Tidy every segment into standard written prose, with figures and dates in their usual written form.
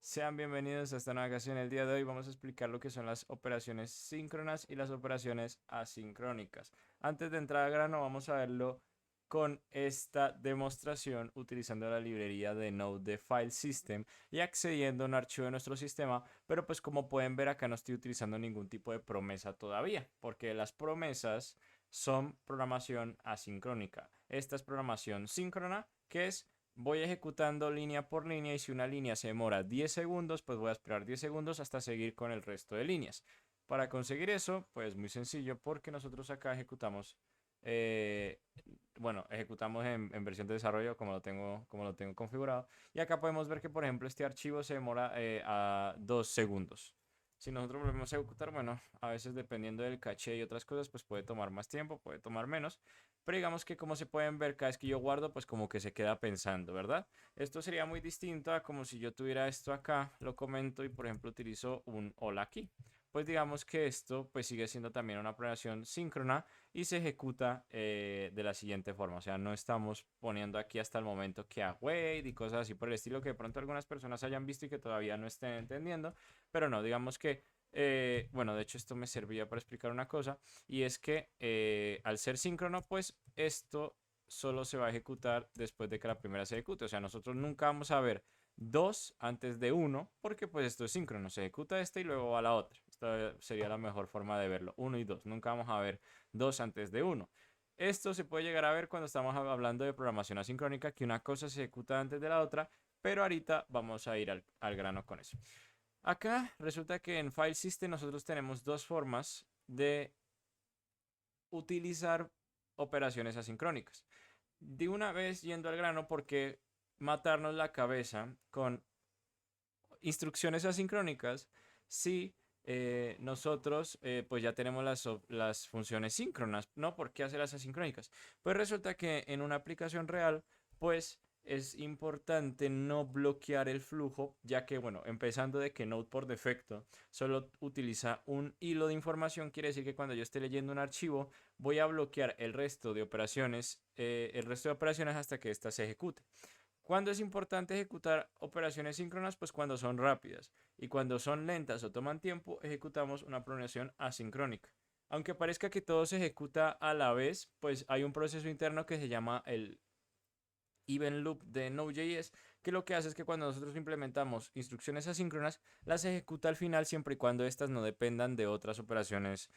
Sean bienvenidos a esta nueva ocasión. El día de hoy vamos a explicar lo que son las operaciones síncronas y las operaciones asincrónicas. Antes de entrar al grano, vamos a verlo con esta demostración utilizando la librería de Node de File System y accediendo a un archivo de nuestro sistema, pero pues como pueden ver acá no estoy utilizando ningún tipo de promesa todavía, porque las promesas son programación asincrónica. Esta es programación síncrona, que es voy ejecutando línea por línea y si una línea se demora 10 segundos, pues voy a esperar 10 segundos hasta seguir con el resto de líneas. Para conseguir eso, pues muy sencillo porque nosotros acá ejecutamos, eh, bueno, ejecutamos en versión de desarrollo como lo tengo configurado. Y acá podemos ver que, por ejemplo, este archivo se demora a 2 segundos. Si nosotros volvemos a ejecutar, bueno, a veces dependiendo del caché y otras cosas, pues puede tomar más tiempo, puede tomar menos. Pero digamos que como se pueden ver, cada vez que yo guardo, pues como que se queda pensando, ¿verdad? Esto sería muy distinto a como si yo tuviera esto acá, lo comento y por ejemplo utilizo un hola aquí. Pues digamos que esto pues sigue siendo también una operación síncrona y se ejecuta de la siguiente forma. O sea, no estamos poniendo aquí hasta el momento que await y cosas así por el estilo que de pronto algunas personas hayan visto y que todavía no estén entendiendo. Pero no, digamos que, bueno, de hecho esto me servía para explicar una cosa y es que al ser síncrono, pues esto solo se va a ejecutar después de que la primera se ejecute. O sea, nosotros nunca vamos a ver dos antes de uno, porque pues esto es síncrono. Se ejecuta esta y luego va la otra. Esta sería la mejor forma de verlo. Uno y dos. Nunca vamos a ver dos antes de uno. Esto se puede llegar a ver cuando estamos hablando de programación asincrónica, que una cosa se ejecuta antes de la otra, pero ahorita vamos a ir al grano con eso. Acá resulta que en File System nosotros tenemos dos formas de utilizar operaciones asincrónicas. De una vez yendo al grano, porque matarnos la cabeza con instrucciones asincrónicas si nosotros pues ya tenemos las funciones síncronas, ¿no? ¿Por qué hacer las asincrónicas? Pues resulta que en una aplicación real, pues es importante no bloquear el flujo, ya que, bueno, empezando de que Node por defecto solo utiliza un hilo de información, quiere decir que cuando yo esté leyendo un archivo, voy a bloquear el resto de operaciones hasta que ésta se ejecute. ¿Cuándo es importante ejecutar operaciones síncronas? Pues cuando son rápidas. Y cuando son lentas o toman tiempo, ejecutamos una programación asincrónica. Aunque parezca que todo se ejecuta a la vez, pues hay un proceso interno que se llama el Event Loop de Node.js, que lo que hace es que cuando nosotros implementamos instrucciones asíncronas, las ejecuta al final siempre y cuando estas no dependan de otras operaciones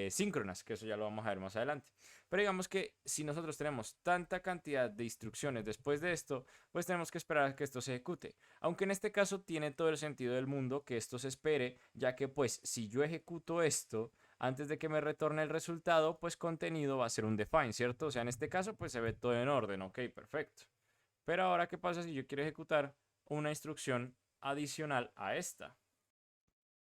síncronas, que eso ya lo vamos a ver más adelante. Pero digamos que si nosotros tenemos tanta cantidad de instrucciones después de esto, pues tenemos que esperar a que esto se ejecute. Aunque en este caso tiene todo el sentido del mundo que esto se espere, ya que pues si yo ejecuto esto, antes de que me retorne el resultado, pues contenido va a ser un define, ¿cierto? O sea, en este caso, pues se ve todo en orden, ok, perfecto. Pero ahora, ¿qué pasa si yo quiero ejecutar una instrucción adicional a esta?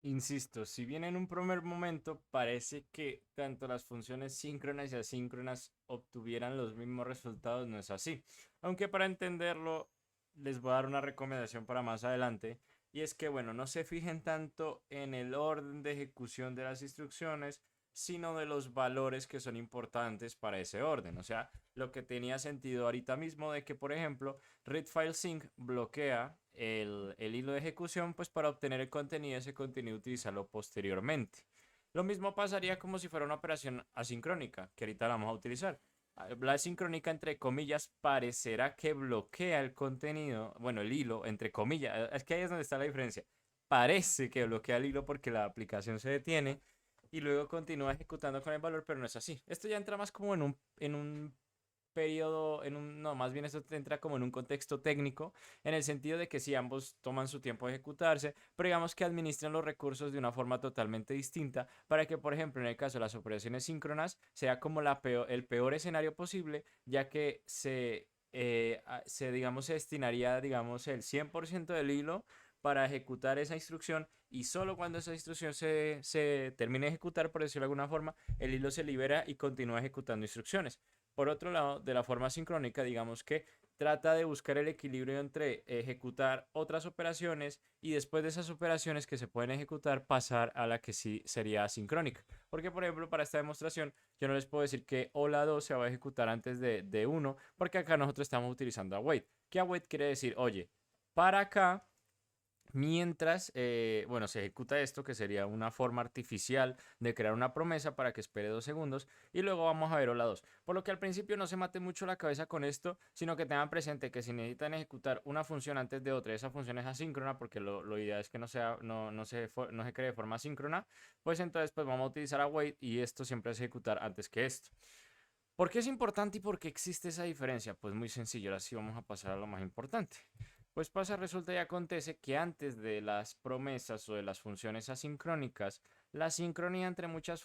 Insisto, si bien en un primer momento parece que tanto las funciones síncronas y asíncronas obtuvieran los mismos resultados, no es así. Aunque para entenderlo, les voy a dar una recomendación para más adelante. Y es que, bueno, no se fijen tanto en el orden de ejecución de las instrucciones, sino de los valores que son importantes para ese orden. O sea, lo que tenía sentido ahorita mismo de que, por ejemplo, read file sync bloquea el hilo de ejecución, pues para obtener el contenido, ese contenido utilizarlo posteriormente. Lo mismo pasaría como si fuera una operación asincrónica, que ahorita la vamos a utilizar. La asincrónica, entre comillas, parecerá que bloquea el contenido, bueno, el hilo, entre comillas, es que ahí es donde está la diferencia. Parece que bloquea el hilo porque la aplicación se detiene y luego continúa ejecutando con el valor, pero no es así. Esto ya entra más como en un periodo, no, más bien esto entra como en un contexto técnico, en el sentido de que si ambos toman su tiempo de ejecutarse, pero digamos que administran los recursos de una forma totalmente distinta para que, por ejemplo, en el caso de las operaciones síncronas, sea como el peor escenario posible, ya que digamos, se destinaría, digamos, el 100% del hilo para ejecutar esa instrucción y solo cuando esa instrucción se termine de ejecutar, por decirlo de alguna forma, el hilo se libera y continúa ejecutando instrucciones. Por otro lado, de la forma sincrónica, digamos que trata de buscar el equilibrio entre ejecutar otras operaciones y después de esas operaciones que se pueden ejecutar pasar a la que sí sería asincrónica. Porque, por ejemplo, para esta demostración, yo no les puedo decir que hola 2 se va a ejecutar antes de 1, porque acá nosotros estamos utilizando await. Que await quiere decir, oye, para acá Mientras, bueno, se ejecuta esto, que sería una forma artificial de crear una promesa para que espere 2 segundos, y luego vamos a ver hola 2. Por lo que al principio no se mate mucho la cabeza con esto, sino que tengan presente que si necesitan ejecutar una función antes de otra, esa función es asíncrona, porque lo ideal es que no se cree de forma asíncrona, pues entonces pues vamos a utilizar await y esto siempre es ejecutar antes que esto. ¿Por qué es importante y por qué existe esa diferencia? Pues muy sencillo, ahora sí vamos a pasar a lo más importante. Pues pasa, resulta y acontece que antes de las promesas o de las funciones asincrónicas, la sincronía entre muchas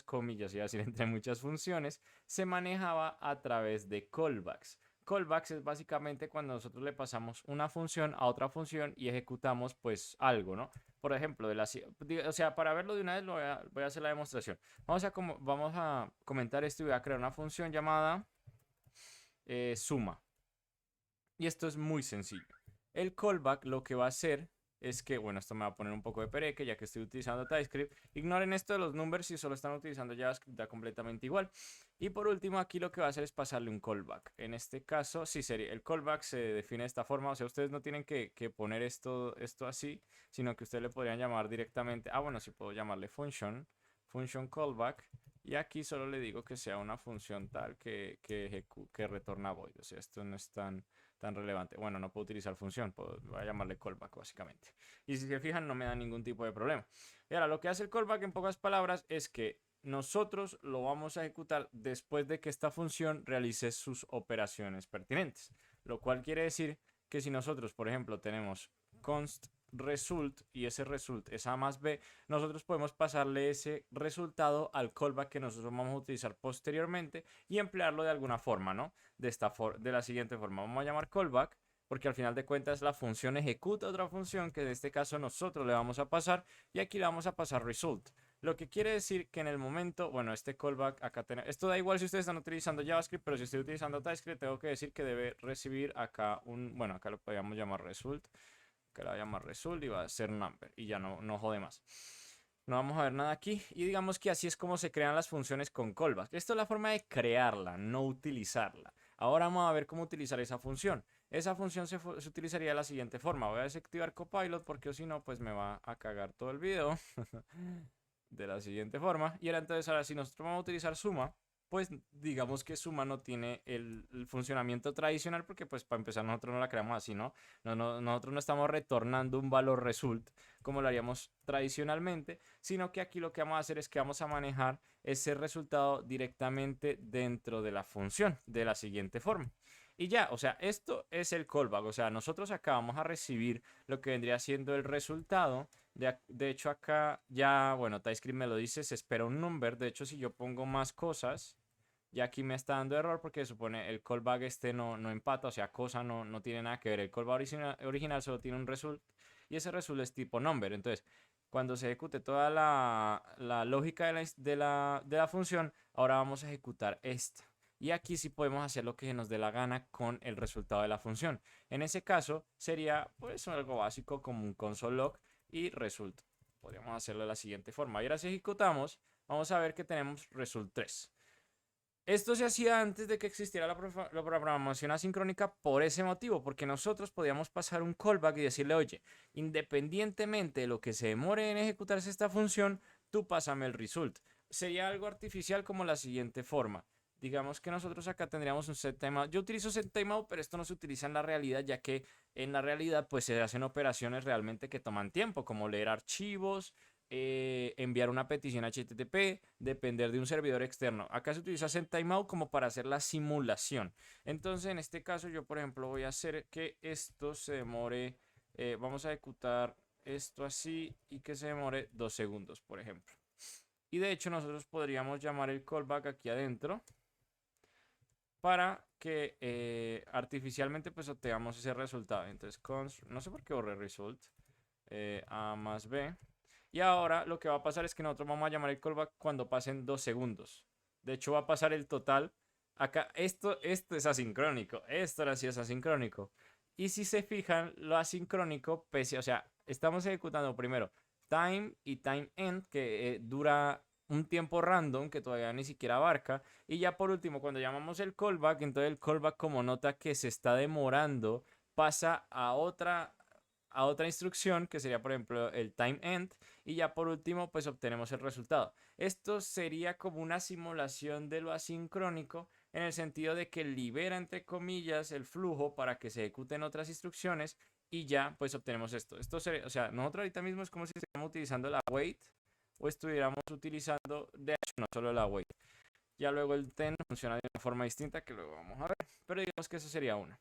comillas, y decir, entre muchas funciones, se manejaba a través de callbacks. Callbacks es básicamente cuando nosotros le pasamos una función a otra función y ejecutamos pues algo, ¿no? Por ejemplo, o sea, para verlo de una vez voy a hacer la demostración. Vamos a comentar esto y voy a crear una función llamada suma. Y esto es muy sencillo. El callback lo que va a hacer es que, bueno, esto me va a poner un poco de pereque ya que estoy utilizando TypeScript. Ignoren esto de los numbers si solo están utilizando JavaScript, da completamente igual. Y por último, aquí lo que va a hacer es pasarle un callback. En este caso, sí, sería el callback se define de esta forma. O sea, ustedes no tienen que poner esto así, sino que ustedes le podrían llamar directamente. Ah, bueno, sí puedo llamarle function callback. Y aquí solo le digo que sea una función tal que retorna void. O sea, esto no es tan relevante. Bueno, no puedo utilizar función, voy a llamarle callback básicamente. Y si se fijan, no me da ningún tipo de problema. Y ahora, lo que hace el callback en pocas palabras es que nosotros lo vamos a ejecutar después de que esta función realice sus operaciones pertinentes. Lo cual quiere decir que si nosotros, por ejemplo, tenemos const result y ese result es a más b, nosotros podemos pasarle ese resultado al callback que nosotros vamos a utilizar posteriormente y emplearlo de alguna forma, ¿no? De la siguiente forma. Vamos a llamar callback porque al final de cuentas la función ejecuta otra función que en este caso nosotros le vamos a pasar y aquí le vamos a pasar result. Lo que quiere decir que en el momento, bueno, este callback acá tenemos, esto da igual si ustedes están utilizando JavaScript, pero si estoy utilizando TypeScript tengo que decir que debe recibir acá bueno, acá lo podríamos llamar result, que la voy a llamar result y va a ser number y ya no jode más. No vamos a ver nada aquí y digamos que así es como se crean las funciones con callback. Esto es la forma de crearla, no utilizarla. Ahora vamos a ver cómo utilizar esa función. Esa función se utilizaría de la siguiente forma. Voy a desactivar Copilot porque si no pues me va a cagar todo el video. De la siguiente forma. Y ahora entonces ahora si nosotros vamos a utilizar suma, pues digamos que suma no tiene el funcionamiento tradicional porque pues para empezar nosotros no la creamos así, ¿no? Nosotros no estamos retornando un valor result como lo haríamos tradicionalmente, sino que aquí lo que vamos a hacer es que vamos a manejar ese resultado directamente dentro de la función de la siguiente forma. Y ya, o sea, esto es el callback, o sea, nosotros acá vamos a recibir lo que vendría siendo el resultado. De hecho, acá ya, bueno, TypeScript me lo dice, se espera un number. De hecho, si yo pongo más cosas, ya aquí me está dando error porque supone el callback este no empata, o sea, cosa no tiene nada que ver. El callback original solo tiene un result y ese result es tipo number. Entonces, cuando se ejecute toda la lógica de la función, ahora vamos a ejecutar esta. Y aquí sí podemos hacer lo que se nos dé la gana con el resultado de la función. En ese caso sería pues algo básico como un console log y result. Podríamos hacerlo de la siguiente forma. Y ahora si ejecutamos, vamos a ver que tenemos result 3. Esto se hacía antes de que existiera la programación asincrónica por ese motivo, porque nosotros podíamos pasar un callback y decirle, oye, independientemente de lo que se demore en ejecutarse esta función, tú pásame el result. Sería algo artificial como la siguiente forma. Digamos que nosotros acá tendríamos un setTimeout. Yo utilizo setTimeout, pero esto no se utiliza en la realidad, ya que en la realidad pues se hacen operaciones realmente que toman tiempo, como leer archivos, enviar una petición HTTP, depender de un servidor externo. Acá se utiliza setTimeout como para hacer la simulación. Entonces, en este caso, yo, por ejemplo, voy a hacer que esto se demore. Vamos a ejecutar esto así y que se demore 2 segundos, por ejemplo. Y de hecho, nosotros podríamos llamar el callback aquí adentro para que artificialmente pues obtengamos ese resultado. Entonces, no sé por qué borré result, a más b. Y ahora lo que va a pasar es que nosotros vamos a llamar el callback cuando pasen 2 segundos. De hecho, va a pasar el total. Acá, esto es asincrónico. Esto ahora sí es asincrónico. Y si se fijan, lo asincrónico, o sea, estamos ejecutando primero time y time end, que dura un tiempo random que todavía ni siquiera abarca. Y ya por último, cuando llamamos el callback, entonces el callback como nota que se está demorando, pasa a otra a otra instrucción que sería por ejemplo el time end y ya por último pues obtenemos el resultado. Esto sería como una simulación de lo asincrónico en el sentido de que libera entre comillas el flujo para que se ejecuten otras instrucciones y ya pues obtenemos esto. Esto sería, o sea, nosotros ahorita mismo es como si estuviéramos utilizando la wait o estuviéramos utilizando de hecho no solo la wait. Ya luego el ten funciona de una forma distinta que luego vamos a ver, pero digamos que eso sería una.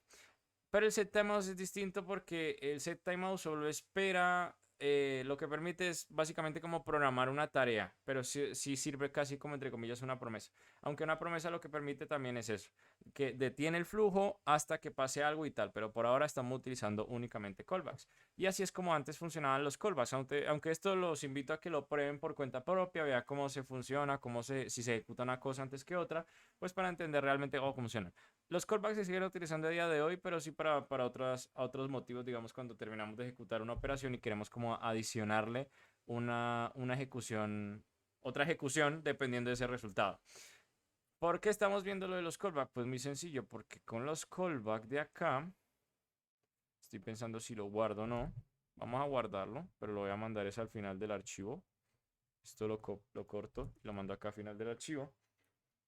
Pero el set timeout es distinto porque el set timeout solo espera, lo que permite es básicamente como programar una tarea, pero sí sirve casi como entre comillas una promesa. Aunque una promesa lo que permite también es eso, que detiene el flujo hasta que pase algo y tal, pero por ahora estamos utilizando únicamente callbacks. Y así es como antes funcionaban los callbacks, aunque esto los invito a que lo prueben por cuenta propia, vea cómo se funciona, si se ejecuta una cosa antes que otra, pues para entender realmente cómo funciona. Los callbacks se siguen utilizando a día de hoy, pero sí para otros motivos, digamos, cuando terminamos de ejecutar una operación y queremos como adicionarle una ejecución, otra ejecución dependiendo de ese resultado. ¿Por qué estamos viendo lo de los callbacks? Pues muy sencillo, porque con los callbacks de acá, estoy pensando si lo guardo o no. Vamos a guardarlo, pero lo voy a mandar es al final del archivo. Esto lo corto y lo mando acá al final del archivo.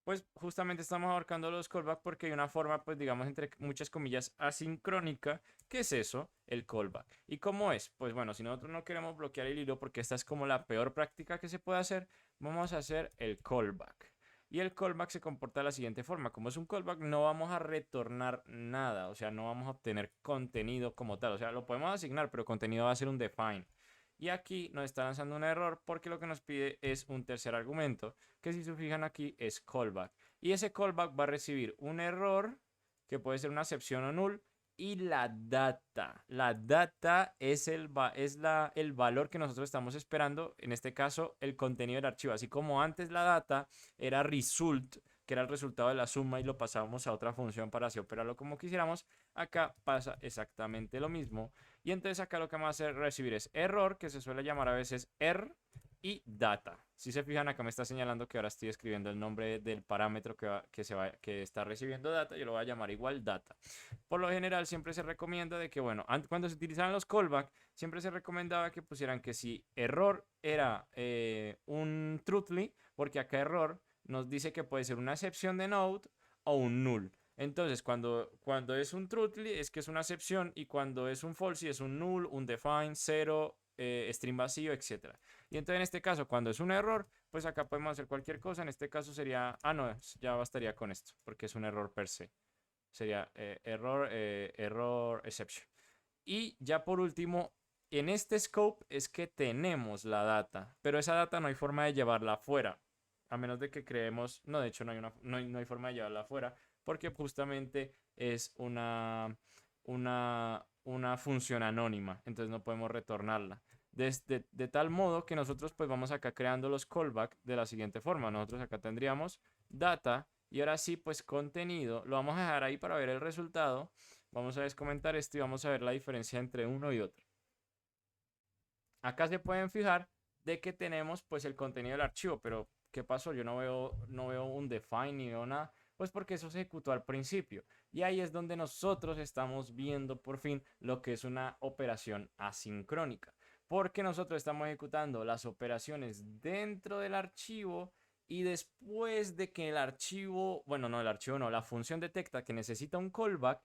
Pues justamente estamos abarcando los callbacks porque hay una forma, pues digamos, entre muchas comillas, asincrónica. ¿Qué es eso? El callback. ¿Y cómo es? Pues bueno, si nosotros no queremos bloquear el hilo porque esta es como la peor práctica que se puede hacer, vamos a hacer el callback. Y el callback se comporta de la siguiente forma. Como es un callback, no vamos a retornar nada. O sea, no vamos a obtener contenido como tal. O sea, lo podemos asignar, pero contenido va a ser un define. Y aquí nos está lanzando un error porque lo que nos pide es un tercer argumento, que si se fijan aquí es callback. Y ese callback va a recibir un error, que puede ser una excepción o null, y la data. La data es el valor que nosotros estamos esperando, en este caso el contenido del archivo. Así como antes la data era result, que era el resultado de la suma y lo pasábamos a otra función para así operarlo como quisiéramos, acá pasa exactamente lo mismo. Y entonces acá lo que vamos a hacer recibir es error, que se suele llamar a veces err, y data. Si se fijan acá me está señalando que ahora estoy escribiendo el nombre del parámetro que está recibiendo data, yo lo voy a llamar igual data. Por lo general siempre se recomienda de que, bueno, cuando se utilizaban los callbacks, siempre se recomendaba que pusieran que si error era un truthly, porque acá error nos dice que puede ser una excepción de node o un null. Entonces, cuando es un truthly es que es una excepción y cuando es un false es un null, un define, cero, string vacío, etc. Y entonces en este caso, cuando es un error, pues acá podemos hacer cualquier cosa. En este caso sería, no, ya bastaría con esto, porque es un error per se. Sería error exception. Y ya por último, en este scope es que tenemos la data, pero esa data no hay forma de llevarla afuera, a menos de que creemos, no, de hecho no hay forma de llevarla afuera, porque justamente es una función anónima, entonces no podemos retornarla. De tal modo que nosotros pues vamos acá creando los callbacks de la siguiente forma. Nosotros acá tendríamos data y ahora sí pues contenido. Lo vamos a dejar ahí para ver el resultado. Vamos a descomentar esto y vamos a ver la diferencia entre uno y otro. Acá se pueden fijar de que tenemos pues el contenido del archivo, pero ¿qué pasó? Yo no veo un define ni veo nada, pues porque eso se ejecutó al principio. Y ahí es donde nosotros estamos viendo por fin lo que es una operación asincrónica, porque nosotros estamos ejecutando las operaciones dentro del archivo y después de que el archivo, bueno, no, el archivo no, la función detecta que necesita un callback,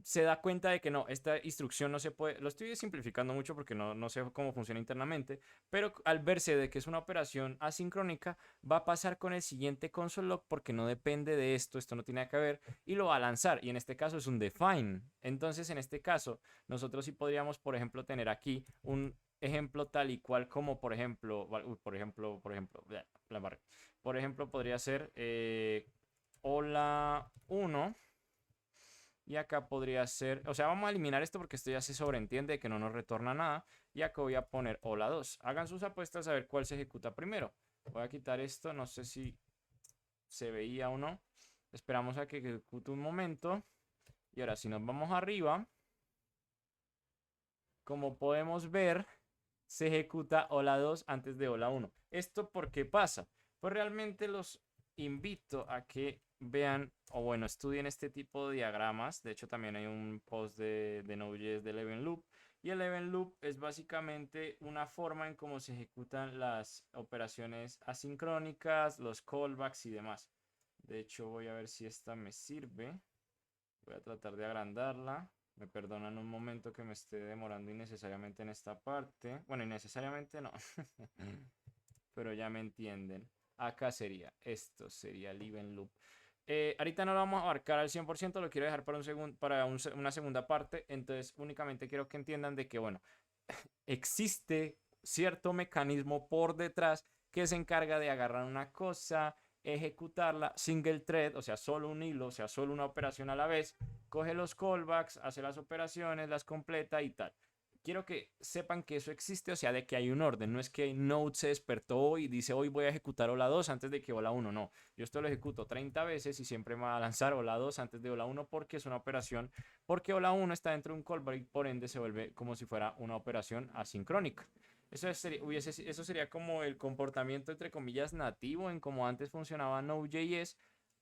se da cuenta de que no, esta instrucción no se puede, lo estoy simplificando mucho porque no sé cómo funciona internamente, pero al verse de que es una operación asincrónica, va a pasar con el siguiente console log porque no depende de esto no tiene que ver, y lo va a lanzar, y en este caso es un define. Entonces, en este caso, nosotros sí podríamos, por ejemplo, tener aquí un ejemplo tal y cual como, por ejemplo, por ejemplo, podría ser hola 1. Y acá podría ser, o sea, vamos a eliminar esto porque esto ya se sobreentiende que no nos retorna nada. Y acá voy a poner hola 2. Hagan sus apuestas a ver cuál se ejecuta primero. Voy a quitar esto, no sé si se veía o no. Esperamos a que ejecute un momento. Y ahora si nos vamos arriba, como podemos ver, se ejecuta hola 2 antes de hola 1. ¿Esto por qué pasa? Pues realmente los invito a que vean o bueno, estudien este tipo de diagramas. De hecho, también hay un post de Node.js de Eleven Loop Y el event loop es básicamente una forma en cómo se ejecutan las operaciones asincrónicas, los callbacks y demás. De hecho, voy a ver si esta me sirve. Voy a tratar de agrandarla. Me perdonan un momento que me esté demorando innecesariamente en esta parte. Bueno, innecesariamente no. Pero ya me entienden. Acá sería, esto sería el event loop. Ahorita no lo vamos a abarcar al 100%, lo quiero dejar para, una segunda parte. Entonces, únicamente quiero que entiendan de que, bueno, existe cierto mecanismo por detrás que se encarga de agarrar una cosa, ejecutarla single thread, o sea, solo un hilo, o sea, solo una operación a la vez, coge los callbacks, hace las operaciones, las completa y tal. Quiero que sepan que eso existe, o sea, de que hay un orden. No es que Node se despertó y dice hoy voy a ejecutar hola 2 antes de que hola 1. No, yo esto lo ejecuto 30 veces y siempre me va a lanzar hola 2 antes de hola 1 porque es una operación, porque hola 1 está dentro de un callback, por ende se vuelve como si fuera una operación asincrónica. Eso sería como el comportamiento entre comillas nativo en como antes funcionaba Node.js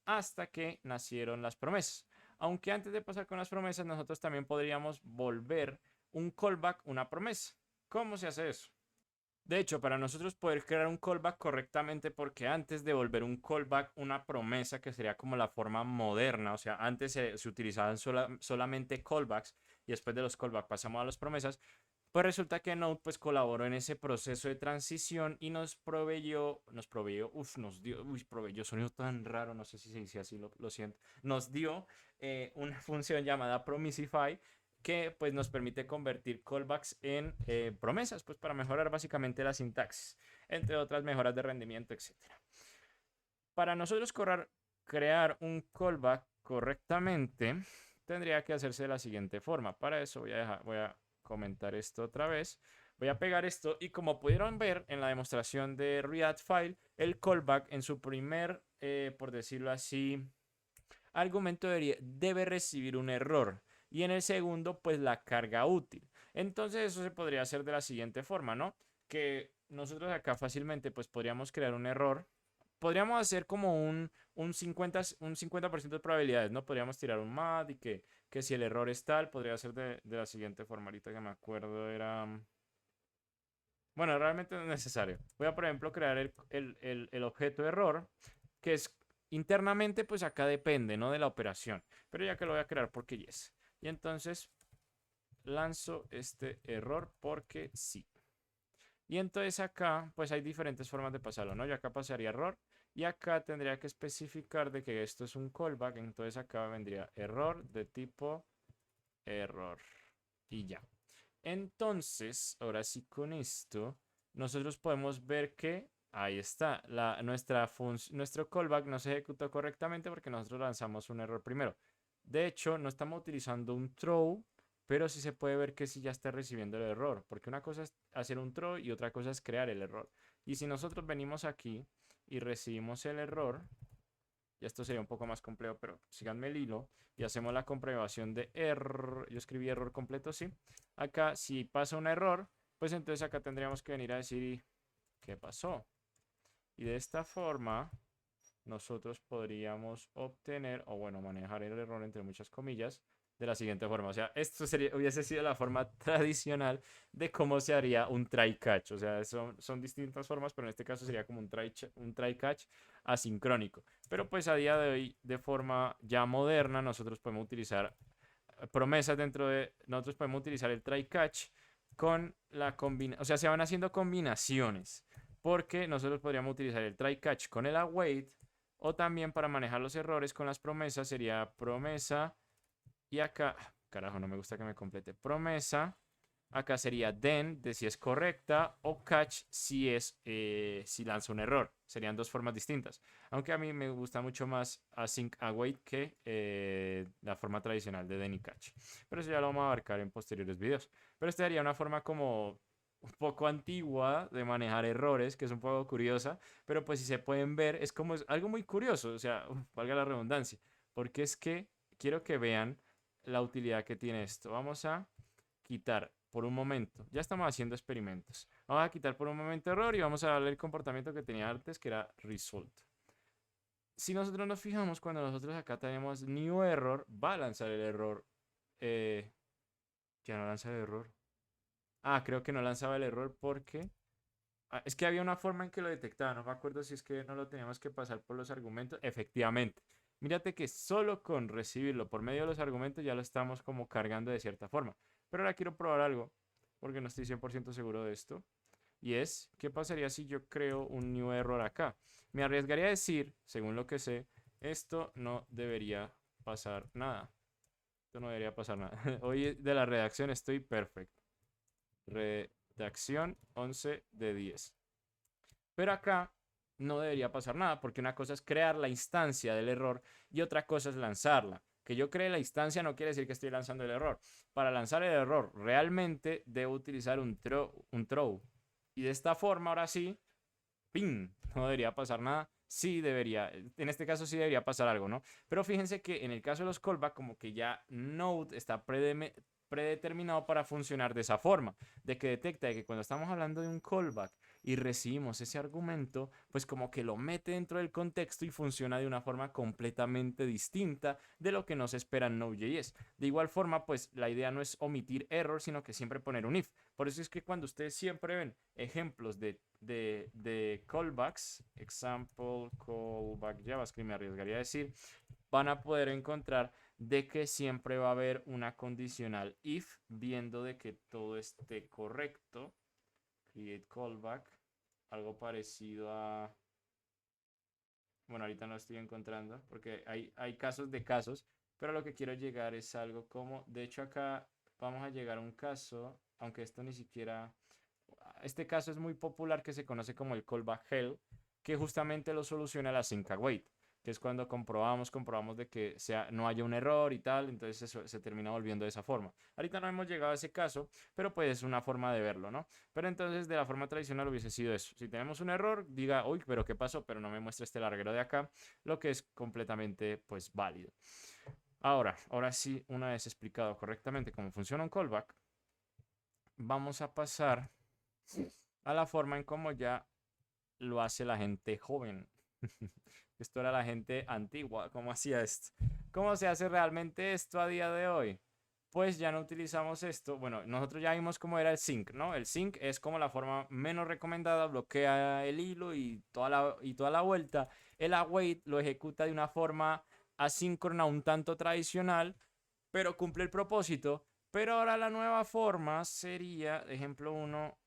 hasta que nacieron las promesas. Aunque antes de pasar con las promesas, nosotros también podríamos volver un callback una promesa. ¿Cómo se hace eso? De hecho, para nosotros poder crear un callback correctamente, porque antes de volver un callback una promesa, que sería como la forma moderna, o sea, antes se utilizaban solamente callbacks y después de los callbacks pasamos a las promesas, pues resulta que Node pues colaboró en ese proceso de transición y proveyó, sonido tan raro, no sé si se dice así, lo siento, nos dio una función llamada Promisify que pues nos permite convertir callbacks en promesas, pues para mejorar básicamente la sintaxis, entre otras mejoras de rendimiento, etcétera. Para nosotros crear un callback correctamente, tendría que hacerse de la siguiente forma. Para eso voy a comentar esto otra vez. Voy a pegar esto y como pudieron ver en la demostración de React File, el callback en su primer, por decirlo así, argumento debe recibir un error y en el segundo pues la carga útil. Entonces eso se podría hacer de la siguiente forma, ¿no? Que nosotros acá fácilmente pues podríamos crear un error. Podríamos hacer como un 50% de probabilidades, ¿no? Podríamos tirar un MAD y que si el error es tal, podría ser de la siguiente forma. Ahorita que me acuerdo era... Bueno, realmente no es necesario. Voy a, por ejemplo, crear el objeto error, que es internamente, pues acá depende, ¿no? De la operación. Pero ya que lo voy a crear porque yes. Y entonces lanzo este error porque sí. Y entonces acá, pues hay diferentes formas de pasarlo, ¿no? Yo acá pasaría error y acá tendría que especificar de que esto es un callback. Entonces acá vendría error de tipo error. Y ya. Entonces, ahora sí con esto, nosotros podemos ver que ahí está, nuestro callback no se ejecutó correctamente porque nosotros lanzamos un error primero. De hecho, no estamos utilizando un throw, pero sí se puede ver que sí ya está recibiendo el error, porque una cosa es hacer un throw y otra cosa es crear el error. Y si nosotros venimos aquí y recibimos el error, y esto sería un poco más complejo, pero síganme el hilo y hacemos la comprobación de error. Yo escribí error completo, sí. Acá, si pasa un error, pues entonces acá tendríamos que venir a decir qué pasó. Y de esta forma, nosotros podríamos obtener, o bueno, manejar el error entre muchas comillas, de la siguiente forma. O sea, hubiese sido la forma tradicional de cómo se haría un try catch. O sea, son distintas formas, pero en este caso sería como un try catch asincrónico. Pero pues a día de hoy, de forma ya moderna, nosotros podemos utilizar promesas nosotros podemos utilizar el try catch con la combinación, o sea, se van haciendo combinaciones, porque nosotros podríamos utilizar el try catch con el await, o también para manejar los errores con las promesas sería promesa, y acá, carajo, no me gusta que me complete, promesa, acá sería then de si es correcta o catch si lanza un error. Serían dos formas distintas. Aunque a mí me gusta mucho más async await que la forma tradicional de then y catch. Pero eso ya lo vamos a abarcar en posteriores videos. Pero esta sería una forma como un poco antigua de manejar errores, que es un poco curiosa, pero pues si se pueden ver, es algo muy curioso, o sea, valga la redundancia, porque es que quiero que vean la utilidad que tiene esto. Vamos a quitar por un momento, ya estamos haciendo experimentos. Vamos a quitar por un momento error y vamos a darle el comportamiento que tenía antes, que era result. Si nosotros nos fijamos, cuando nosotros acá tenemos new error, va a lanzar el error. Ya no lanza el error. Ah, creo que no lanzaba el error porque... es que había una forma en que lo detectaba. No me acuerdo si es que no lo teníamos que pasar por los argumentos. Efectivamente. Mírate que solo con recibirlo por medio de los argumentos ya lo estamos como cargando de cierta forma. Pero ahora quiero probar algo porque no estoy 100% seguro de esto. Y es, ¿qué pasaría si yo creo un new error acá? Me arriesgaría a decir, según lo que sé, esto no debería pasar nada. Esto no debería pasar nada. Hoy de la redacción estoy perfecto. Redacción 11 de 10. Pero acá no debería pasar nada porque una cosa es crear la instancia del error y otra cosa es lanzarla. Que yo cree la instancia no quiere decir que estoy lanzando el error. Para lanzar el error realmente debo utilizar un throw. Y de esta forma ahora sí, ¡ping! No debería pasar nada. Sí debería, en este caso sí debería pasar algo, ¿no? Pero fíjense que en el caso de los callback como que ya Node está predeterminado para funcionar de esa forma, de que detecta que cuando estamos hablando de un callback y recibimos ese argumento, pues como que lo mete dentro del contexto y funciona de una forma completamente distinta de lo que nos espera en Node.js. De igual forma, pues la idea no es omitir error, sino que siempre poner un if. Por eso es que cuando ustedes siempre ven ejemplos de callbacks, example callback JavaScript, me arriesgaría a decir, van a poder encontrar de que siempre va a haber una condicional if, viendo de que todo esté correcto. Create callback, algo parecido a... Bueno, ahorita no lo estoy encontrando porque hay casos de casos, pero lo que quiero llegar es algo como, de hecho acá vamos a llegar a un caso, aunque esto ni siquiera, este caso es muy popular que se conoce como el callback hell, que justamente lo soluciona la sync await, que es cuando comprobamos de que no haya un error y tal, entonces eso se termina volviendo de esa forma. Ahorita no hemos llegado a ese caso, pero pues es una forma de verlo, ¿no? Pero entonces de la forma tradicional hubiese sido eso. Si tenemos un error, diga, uy, pero ¿qué pasó? Pero no me muestra este larguero de acá, lo que es completamente pues válido. Ahora sí, una vez explicado correctamente cómo funciona un callback, vamos a pasar a la forma en cómo ya lo hace la gente joven. Esto era la gente antigua, ¿cómo hacía esto? ¿Cómo se hace realmente esto a día de hoy? Pues ya no utilizamos esto. Bueno, nosotros ya vimos cómo era el sync, ¿no? El sync es como la forma menos recomendada, bloquea el hilo y toda la vuelta. El await lo ejecuta de una forma asíncrona un tanto tradicional, pero cumple el propósito. Pero ahora la nueva forma sería, ejemplo uno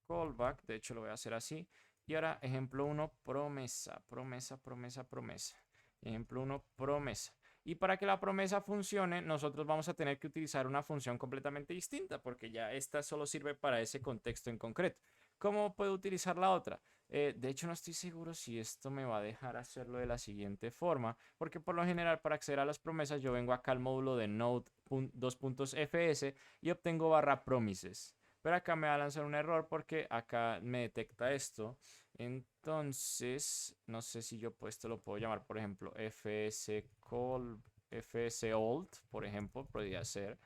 callback, de hecho lo voy a hacer así. Y ahora, ejemplo uno promesa, promesa, promesa, promesa. Ejemplo uno promesa. Y para que la promesa funcione, nosotros vamos a tener que utilizar una función completamente distinta, porque ya esta solo sirve para ese contexto en concreto. ¿Cómo puedo utilizar la otra? De hecho, no estoy seguro si esto me va a dejar hacerlo de la siguiente forma, porque por lo general para acceder a las promesas yo vengo acá al módulo de node.2.fs y obtengo barra promises. Pero acá me va a lanzar un error porque acá me detecta esto. Entonces, no sé si yo esto lo puedo llamar, por ejemplo, fscall, fsold, por ejemplo, podría ser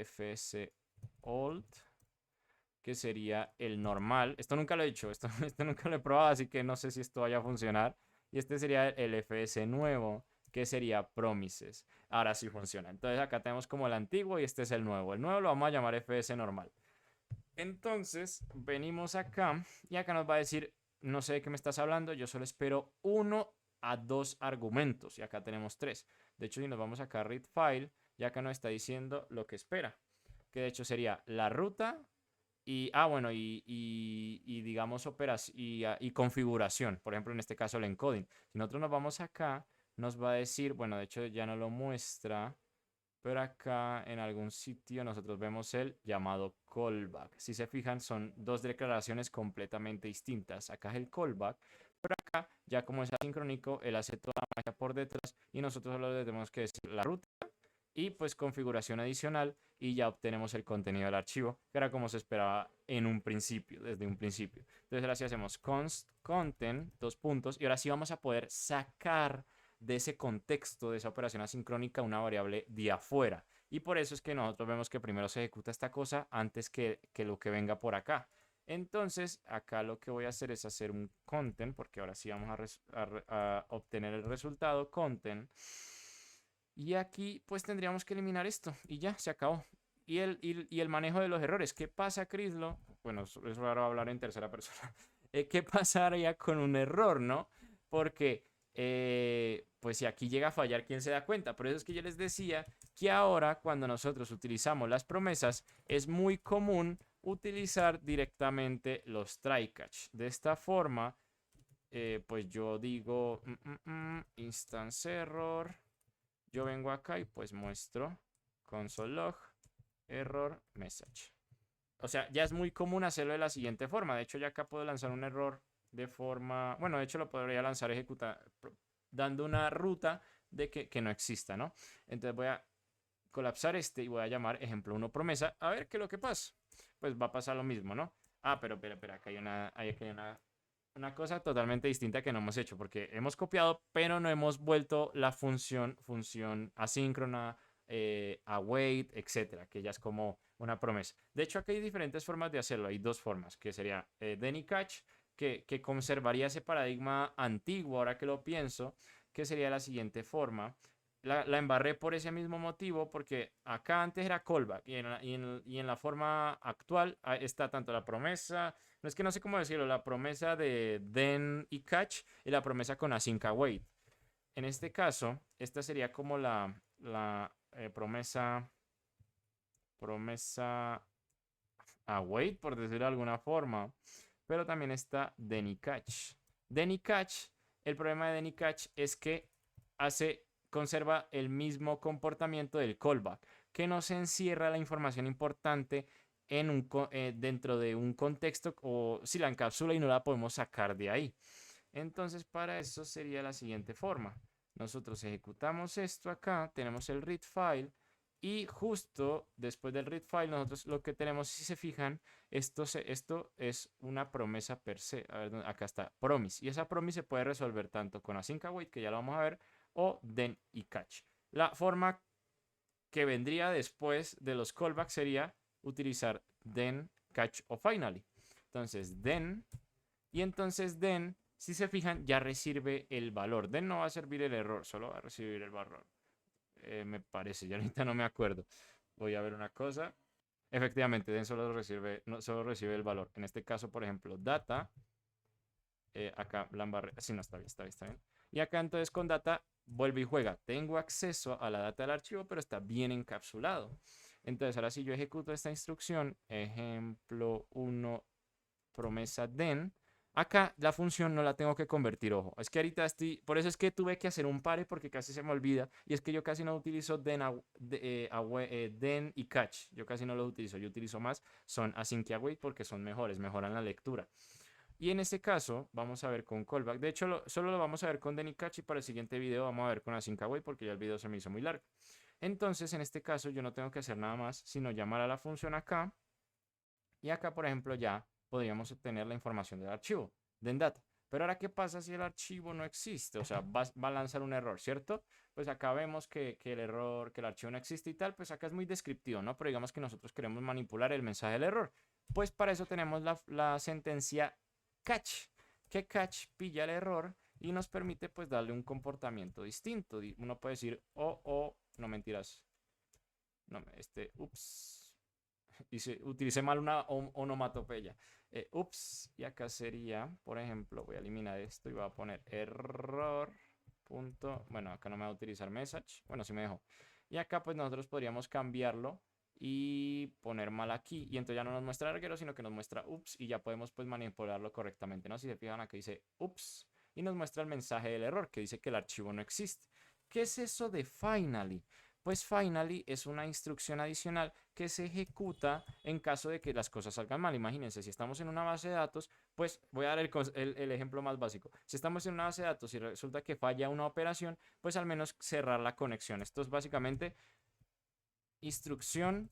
fsold, que sería el normal. Esto nunca lo he hecho, esto nunca lo he probado, así que no sé si esto vaya a funcionar. Y este sería el fs nuevo, que sería promises. Ahora sí funciona. Entonces acá tenemos como el antiguo y este es el nuevo. El nuevo lo vamos a llamar fs normal. Entonces, venimos acá y acá nos va a decir, no sé de qué me estás hablando, yo solo espero 1 a 2 argumentos y acá tenemos 3. De hecho, si nos vamos acá a read file, ya acá nos está diciendo lo que espera, que de hecho sería la ruta y, bueno, y digamos operación y configuración, por ejemplo, en este caso el encoding. Si nosotros nos vamos acá, nos va a decir, bueno, de hecho ya no lo muestra, pero acá en algún sitio nosotros vemos el llamado callback. Si se fijan, son dos declaraciones completamente distintas. Acá es el callback, pero acá ya como es asincrónico, él hace toda la magia por detrás y nosotros solo le tenemos que decir la ruta y pues configuración adicional y ya obtenemos el contenido del archivo, que era como se esperaba en un principio, desde un principio. Entonces ahora sí hacemos const content, dos puntos, y ahora sí vamos a poder sacar de ese contexto, de esa operación asincrónica, una variable de afuera. Y por eso es que nosotros vemos que primero se ejecuta esta cosa antes que lo que venga por acá. Entonces, acá lo que voy a hacer es hacer un content, porque ahora sí vamos a obtener el resultado content. Y aquí pues tendríamos que eliminar esto y ya, se acabó. y el manejo de los errores. ¿Qué pasa, Crislo? Bueno, es raro hablar en tercera persona. ¿Qué pasaría con un error, no? Porque, pues si aquí llega a fallar, ¿quién se da cuenta? Por eso es que yo les decía que ahora, cuando nosotros utilizamos las promesas, es muy común utilizar directamente los try catch. De esta forma, pues yo digo instance error. Yo vengo acá y pues muestro console log error message. O sea, ya es muy común hacerlo de la siguiente forma. De hecho, ya acá puedo lanzar un error de forma... Bueno, de hecho lo podría lanzar dando una ruta de que no exista, ¿no? Entonces voy a colapsar este y voy a llamar ejemplo 1 promesa. A ver qué es lo que pasa. Pues va a pasar lo mismo, ¿no? Ah, pero espera, acá hay una cosa totalmente distinta que no hemos hecho, porque hemos copiado, pero no hemos vuelto la función asíncrona, await, etcétera, que ya es como una promesa. De hecho, aquí hay diferentes formas de hacerlo. Hay dos formas, que sería then y catch, que conservaría ese paradigma antiguo, ahora que lo pienso, que sería la siguiente forma. La embarré por ese mismo motivo, porque acá antes era callback y en la forma actual está tanto la promesa, no es que no sé cómo decirlo, la promesa de then y catch y la promesa con async await. En este caso, esta sería como la promesa await, por decirlo de alguna forma, pero también está then y catch. Then y catch, el problema de then y catch es que conserva el mismo comportamiento del callback, que no se encierra la información importante dentro de un contexto o si la encapsula y no la podemos sacar de ahí. Entonces, para eso sería la siguiente forma. Nosotros ejecutamos esto acá, tenemos el read file y justo después del read file nosotros lo que tenemos, si se fijan, esto es una promesa per se. A ver, acá está, promise. Y esa promise se puede resolver tanto con async await, que ya lo vamos a ver, o then y catch. La forma que vendría después de los callbacks sería utilizar then, catch o finally. Entonces, then, y entonces then, si se fijan, ya recibe el valor. Then no va a servir el error, solo va a recibir el valor. Me parece, ya ahorita no me acuerdo. Voy a ver una cosa. Efectivamente, then solo recibe el valor. En este caso, por ejemplo, data. Acá la embarré. Sí, no, está bien. Y acá entonces con data vuelve y juega. Tengo acceso a la data del archivo, pero está bien encapsulado. Entonces ahora si yo ejecuto esta instrucción, ejemplo 1, promesa then, acá la función no la tengo que convertir, ojo. Es que ahorita por eso es que tuve que hacer un pare porque casi se me olvida. Y es que yo casi no utilizo then y catch. Yo casi no los utilizo. Yo utilizo más son async y await porque son mejores, mejoran la lectura. Y en este caso, vamos a ver con callback. De hecho, solo lo vamos a ver con then y catch y para el siguiente video vamos a ver con async await porque ya el video se me hizo muy largo. Entonces, en este caso, yo no tengo que hacer nada más, sino llamar a la función acá. Y acá, por ejemplo, ya podríamos obtener la información del archivo, den data. Pero ahora, ¿qué pasa si el archivo no existe? O sea, va a lanzar un error, ¿cierto? Pues acá vemos que el archivo no existe y tal, pues acá es muy descriptivo, ¿no? Pero digamos que nosotros queremos manipular el mensaje del error. Pues para eso tenemos la sentencia catch, que catch pilla el error y nos permite pues darle un comportamiento distinto. Uno puede decir, no mentiras, no, ups, utilicé mal una onomatopeya. Ups, y acá sería, por ejemplo, voy a eliminar esto y voy a poner error. Bueno, acá no me va a utilizar message. Bueno, sí me dejo. Y acá pues nosotros podríamos cambiarlo y poner mal aquí. Y entonces ya no nos muestra arguero, sino que nos muestra ups y ya podemos pues manipularlo correctamente, ¿no? Si se fijan acá dice ups y nos muestra el mensaje del error que dice que el archivo no existe. ¿Qué es eso de finally? Pues finally es una instrucción adicional que se ejecuta en caso de que las cosas salgan mal. Imagínense, si estamos en una base de datos, pues voy a dar el ejemplo más básico. Si estamos en una base de datos y resulta que falla una operación, pues al menos cerrar la conexión. Esto es básicamente instrucción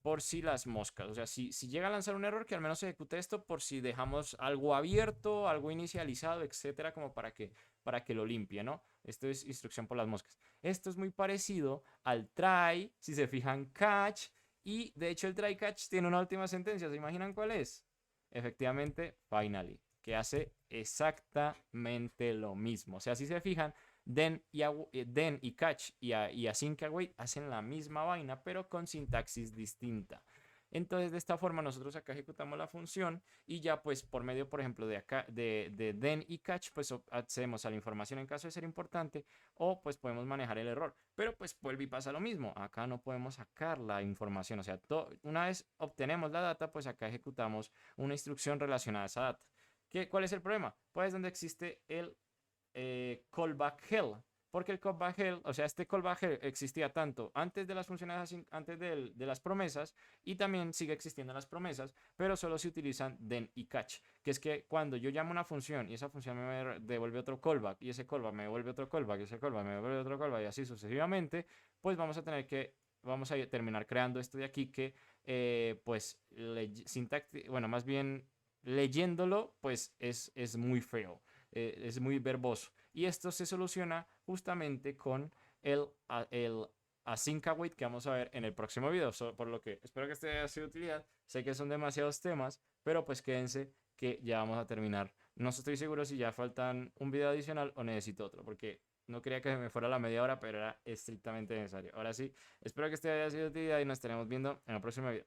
por si las moscas. O sea, si llega a lanzar un error, que al menos se ejecute esto por si dejamos algo abierto, algo inicializado, etcétera, como para que lo limpie, ¿no? Esto es instrucción por las moscas. Esto es muy parecido al try, si se fijan, catch. Y de hecho el try catch tiene una última sentencia. ¿Se imaginan cuál es? Efectivamente, finally, que hace exactamente lo mismo. O sea, si se fijan, then y catch y async await hacen la misma vaina, pero con sintaxis distinta. Entonces, de esta forma, nosotros acá ejecutamos la función y ya, pues, por medio, por ejemplo, de acá, de then y catch, pues, accedemos a la información en caso de ser importante o, pues, podemos manejar el error. Pero, pues, vuelve y pasa lo mismo. Acá no podemos sacar la información. O sea, una vez obtenemos la data, pues, acá ejecutamos una instrucción relacionada a esa data. ¿Cuál es el problema? Pues, donde existe el callback hell. Porque el callback hell, o sea, este callback hell existía tanto antes de las funciones, antes de las promesas, y también sigue existiendo en las promesas, pero solo se utilizan then y catch, que es que cuando yo llamo una función y esa función me devuelve otro callback, y ese callback me devuelve otro callback, y ese callback me devuelve otro callback, y así sucesivamente, pues vamos a terminar creando esto de aquí que, pues, bueno, más bien leyéndolo, pues es muy feo, es muy verboso. Y esto se soluciona justamente con el async await que vamos a ver en el próximo video. Por lo que espero que este haya sido de utilidad. Sé que son demasiados temas, pero pues quédense que ya vamos a terminar. No estoy seguro si ya faltan un video adicional o necesito otro, porque no quería que me fuera la media hora, pero era estrictamente necesario. Ahora sí, espero que este haya sido de utilidad y nos estaremos viendo en el próximo video.